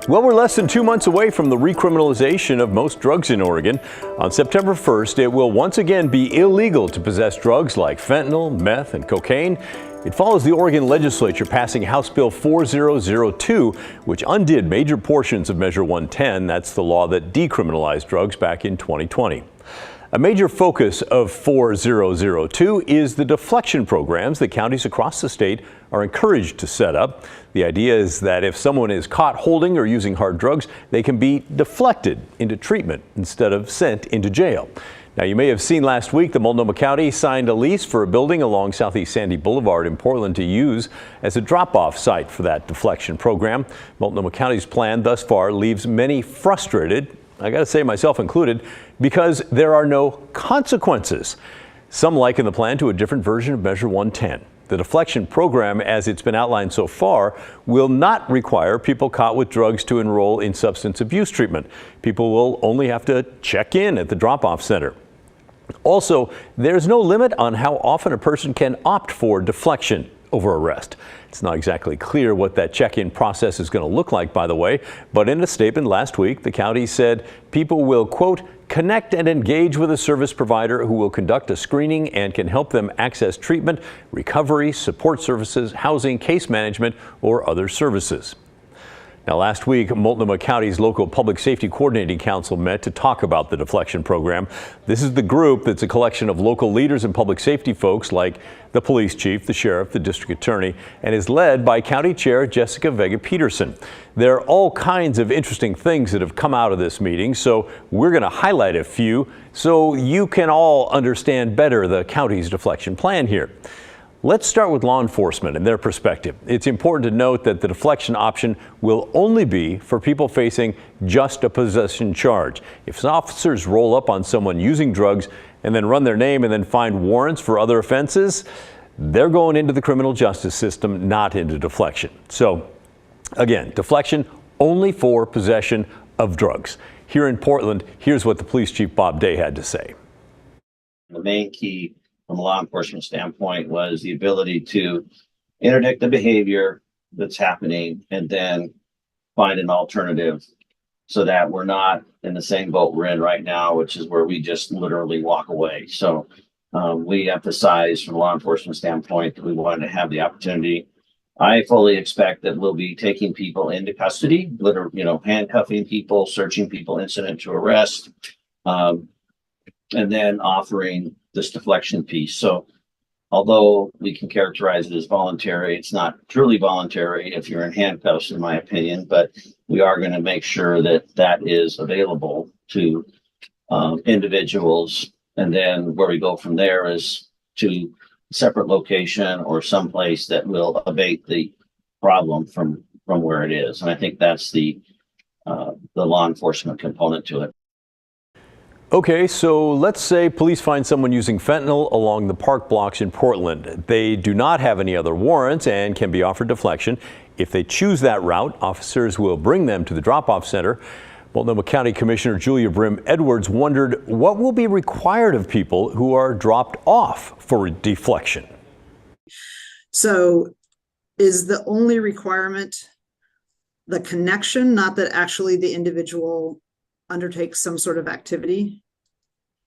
Well, we're less than 2 months away from the recriminalization of most drugs in Oregon. On September 1st, it will once again be illegal to possess drugs like fentanyl, meth, and cocaine. It follows the Oregon legislature passing House Bill 4002, which undid major portions of Measure 110. That's the law that decriminalized drugs back in 2020. A major focus of 4002 is the deflection programs that counties across the state are encouraged to set up. The idea is that if someone is caught holding or using hard drugs, they can be deflected into treatment instead of sent into jail. Now, you may have seen last week the Multnomah County signed a lease for a building along Southeast Sandy Boulevard in Portland to use as a drop-off site for that deflection program. Multnomah County's plan thus far leaves many frustrated, I got to say myself included, because there are no consequences. Some liken the plan to a different version of Measure 110. The deflection program, as it's been outlined so far, will not require people caught with drugs to enroll in substance abuse treatment. People will only have to check in at the drop-off center. Also, there's no limit on how often a person can opt for deflection over arrest. It's not exactly clear what that check-in process is going to look like, by the way, but in a statement last week, the county said people will, quote, connect and engage with a service provider who will conduct a screening and can help them access treatment, recovery, support services, housing, case management, or other services. Now, last week, Multnomah County's local Public Safety Coordinating Council met to talk about the deflection program. This is the group that's a collection of local leaders and public safety folks like the police chief, the sheriff, the district attorney, and is led by County Chair Jessica Vega-Peterson. There are all kinds of interesting things that have come out of this meeting, so we're going to highlight a few so you can all understand better the county's deflection plan here. Let's start with law enforcement and their perspective. It's important to note that the deflection option will only be for people facing just a possession charge. If officers roll up on someone using drugs and then run their name and then find warrants for other offenses, they're going into the criminal justice system, not into deflection. So again, deflection only for possession of drugs. Here in Portland, here's what the police chief Bob Day had to say. The main key from a law enforcement standpoint was the ability to interdict the behavior that's happening and then find an alternative so that we're not in the same boat we're in right now, which is where we just literally walk away. So we emphasize from a law enforcement standpoint that we wanted to have the opportunity. I fully expect that we'll be taking people into custody, literally, handcuffing people, searching people, incident to arrest, and then offering this deflection piece. So although we can characterize it as voluntary, it's not truly voluntary if you're in handcuffs, in my opinion, but we are going to make sure that that is available to individuals. And then where we go from there is to a separate location or someplace that will abate the problem from where it is. And I think that's the law enforcement component to it. Okay, so let's say police find someone using fentanyl along the park blocks in Portland. They do not have any other warrants and can be offered deflection. If they choose that route, officers will bring them to the drop-off center. Multnomah County Commissioner Julia Brim Edwards wondered what will be required of people who are dropped off for deflection. So is the only requirement the connection, not that actually the individual undertakes some sort of activity?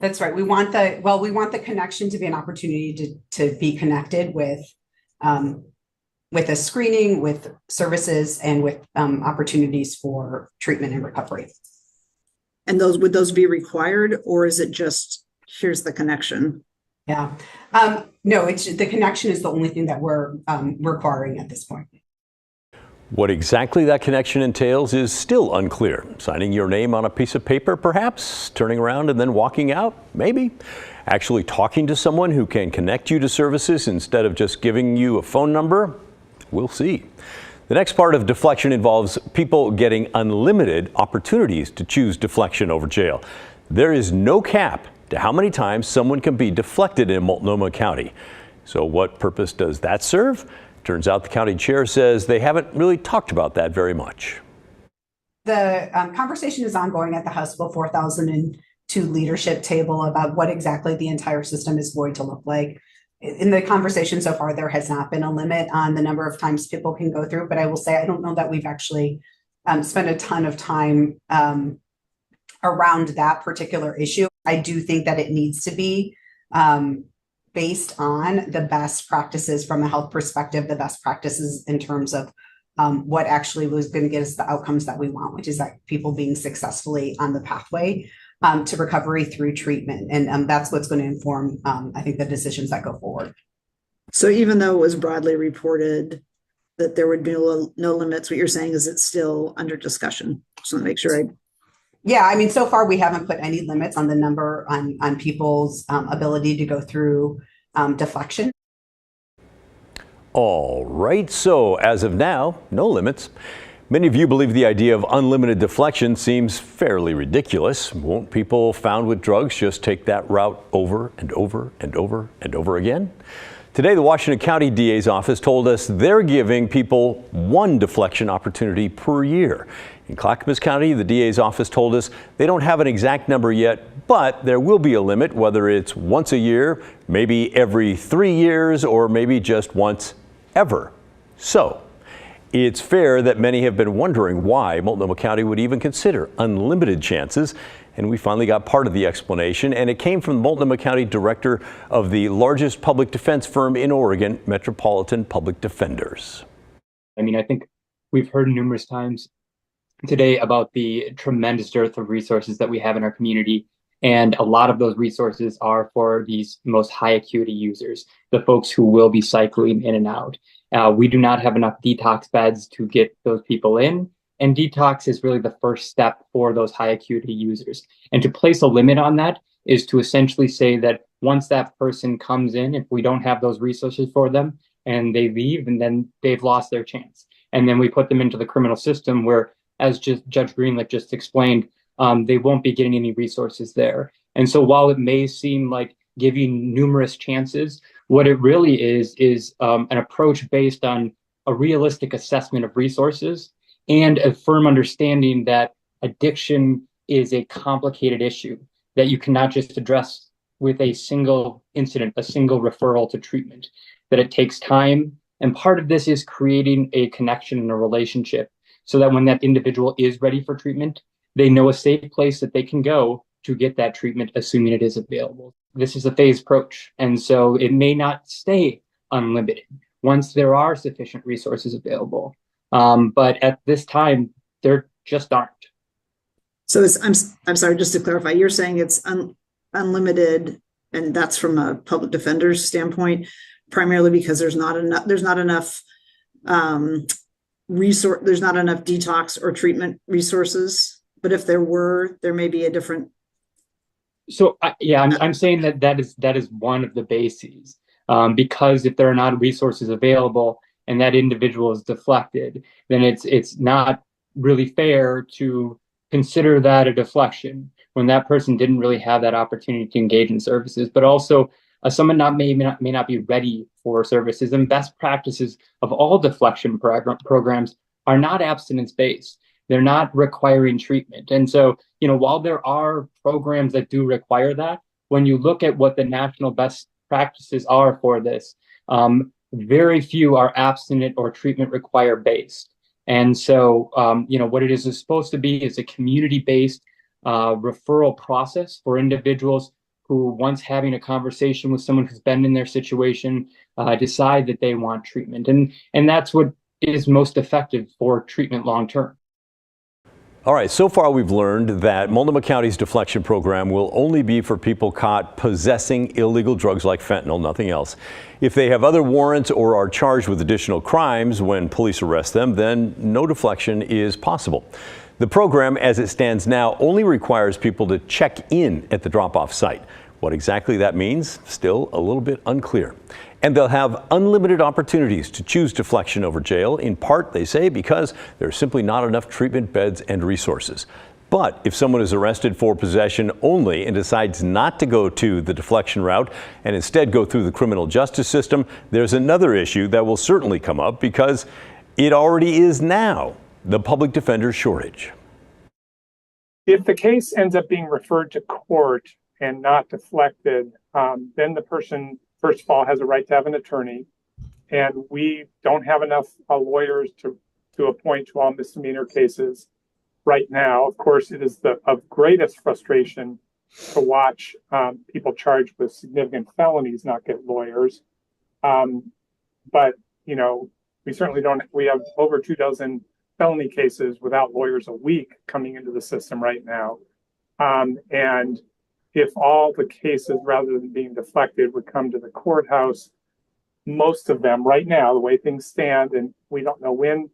That's right. We want the connection to be an opportunity to be connected with a screening, with services, and with opportunities for treatment and recovery. And would those be required, or is it just here's the connection? Yeah. No, it's the connection is the only thing that we're requiring at this point. What exactly that connection entails is still unclear. Signing your name on a piece of paper, perhaps, turning around and then walking out, maybe. Actually talking to someone who can connect you to services instead of just giving you a phone number, we'll see. The next part of deflection involves people getting unlimited opportunities to choose deflection over jail. There is no cap to how many times someone can be deflected in Multnomah County. So what purpose does that serve? Turns out the county chair says they haven't really talked about that very much. The conversation is ongoing at the House Bill 4002 leadership table about what exactly the entire system is going to look like. In the conversation so far, there has not been a limit on the number of times people can go through, but I will say I don't know that we've actually spend a ton of time around that particular issue. I do think that it needs to be based on the best practices from a health perspective, the best practices in terms of what actually was going to get us the outcomes that we want, which is that people being successfully on the pathway to recovery through treatment. And that's what's going to inform, I think, the decisions that go forward. So even though it was broadly reported that there would be no limits, what you're saying is it's still under discussion. Just want to make sure Yeah, I mean, so far we haven't put any limits on the number on people's ability to go through deflection. All right, so as of now, no limits. Many of you believe the idea of unlimited deflection seems fairly ridiculous. Won't people found with drugs just take that route over and over and over and over again? Today, the Washington County DA's office told us they're giving people one deflection opportunity per year. In Clackamas County, the DA's office told us they don't have an exact number yet, but there will be a limit, whether it's once a year, maybe every 3 years, or maybe just once ever. So it's fair that many have been wondering why Multnomah County would even consider unlimited chances. And we finally got part of the explanation, and it came from the Multnomah County director of the largest public defense firm in Oregon, Metropolitan Public Defenders. I mean, I think we've heard numerous times today about the tremendous dearth of resources that we have in our community. And a lot of those resources are for these most high acuity users, the folks who will be cycling in and out. We do not have enough detox beds to get those people in. And detox is really the first step for those high acuity users. And to place a limit on that is to essentially say that once that person comes in, if we don't have those resources for them and they leave, and then they've lost their chance. And then we put them into the criminal system where, as Judge Greenlick just explained, they won't be getting any resources there. And so while it may seem like giving numerous chances, what it really is an approach based on a realistic assessment of resources and a firm understanding that addiction is a complicated issue that you cannot just address with a single incident, a single referral to treatment, that it takes time. And part of this is creating a connection and a relationship so that when that individual is ready for treatment, they know a safe place that they can go to get that treatment, assuming it is available. This is a phased approach. And so it may not stay unlimited once there are sufficient resources available. But at this time, there just aren't. So I'm sorry, just to clarify, you're saying it's unlimited, and that's from a public defender's standpoint, primarily because there's not enough detox or treatment resources. But if there were, there may be a different. So I'm saying that is one of the bases, because if there are not resources available and that individual is deflected, then it's not really fair to consider that a deflection when that person didn't really have that opportunity to engage in services. But also, someone may not be ready for services. And best practices of all deflection programs are not abstinence-based. They're not requiring treatment. And so, while there are programs that do require that, when you look at what the national best practices are for this, very few are abstinent or treatment require based. And so, what it is supposed to be is a community-based referral process for individuals who, once having a conversation with someone who's been in their situation, decide that they want treatment. And that's what is most effective for treatment long-term. All right, so far we've learned that Multnomah County's deflection program will only be for people caught possessing illegal drugs like fentanyl, nothing else. If they have other warrants or are charged with additional crimes when police arrest them, then no deflection is possible. The program, as it stands now, only requires people to check in at the drop-off site. What exactly that means, still a little bit unclear. And they'll have unlimited opportunities to choose deflection over jail, in part, they say, because there's simply not enough treatment beds and resources. But if someone is arrested for possession only and decides not to go to the deflection route and instead go through the criminal justice system, there's another issue that will certainly come up because it already is now, the public defender shortage. If the case ends up being referred to court and not deflected, then the person, first of all, has a right to have an attorney. And we don't have enough lawyers to to appoint to all misdemeanor cases right now. Of course, it is of greatest frustration to watch people charged with significant felonies not get lawyers. But, you know, we certainly don't, we have over 24 felony cases without lawyers a week coming into the system right now. And if all the cases, rather than being deflected, would come to the courthouse, most of them right now, the way things stand, and we don't know when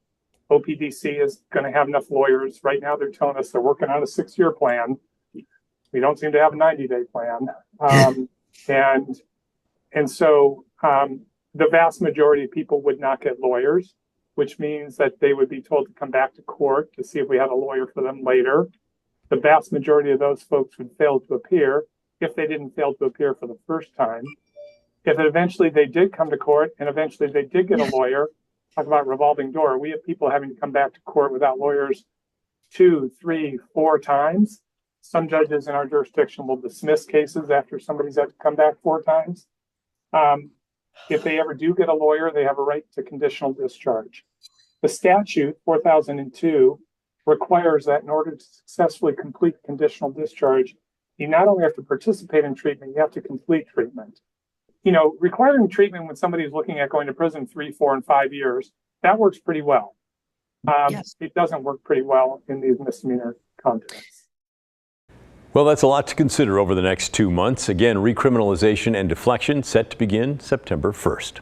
OPDC is going to have enough lawyers. Right now, they're telling us they're working on a 6-year plan. We don't seem to have a 90-day plan. And so the vast majority of people would not get lawyers, which means that they would be told to come back to court to see if we had a lawyer for them later. The vast majority of those folks would fail to appear if they didn't fail to appear for the first time. If eventually they did come to court and eventually they did get a lawyer, talk about revolving door. We have people having to come back to court without lawyers 2, 3, 4 times. Some judges in our jurisdiction will dismiss cases after somebody's had to come back 4 times. If they ever do get a lawyer, they have a right to conditional discharge. The statute 4002 requires that in order to successfully complete conditional discharge, you not only have to participate in treatment, you have to complete treatment. You know, requiring treatment when somebody is looking at going to prison 3, 4, and 5 years, that works pretty well. Yes. It doesn't work pretty well in these misdemeanor contexts. Well, that's a lot to consider over the next 2 months. Again, recriminalization and deflection set to begin September 1st.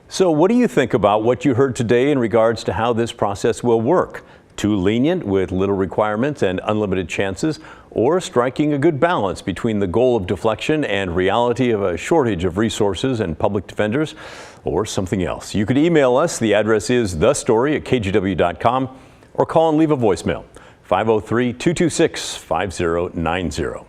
So what do you think about what you heard today in regards to how this process will work? Too lenient with little requirements and unlimited chances, or striking a good balance between the goal of deflection and reality of a shortage of resources and public defenders, or something else? You could email us. The address is thestory@kgw.com, or call and leave a voicemail, 503-226-5090.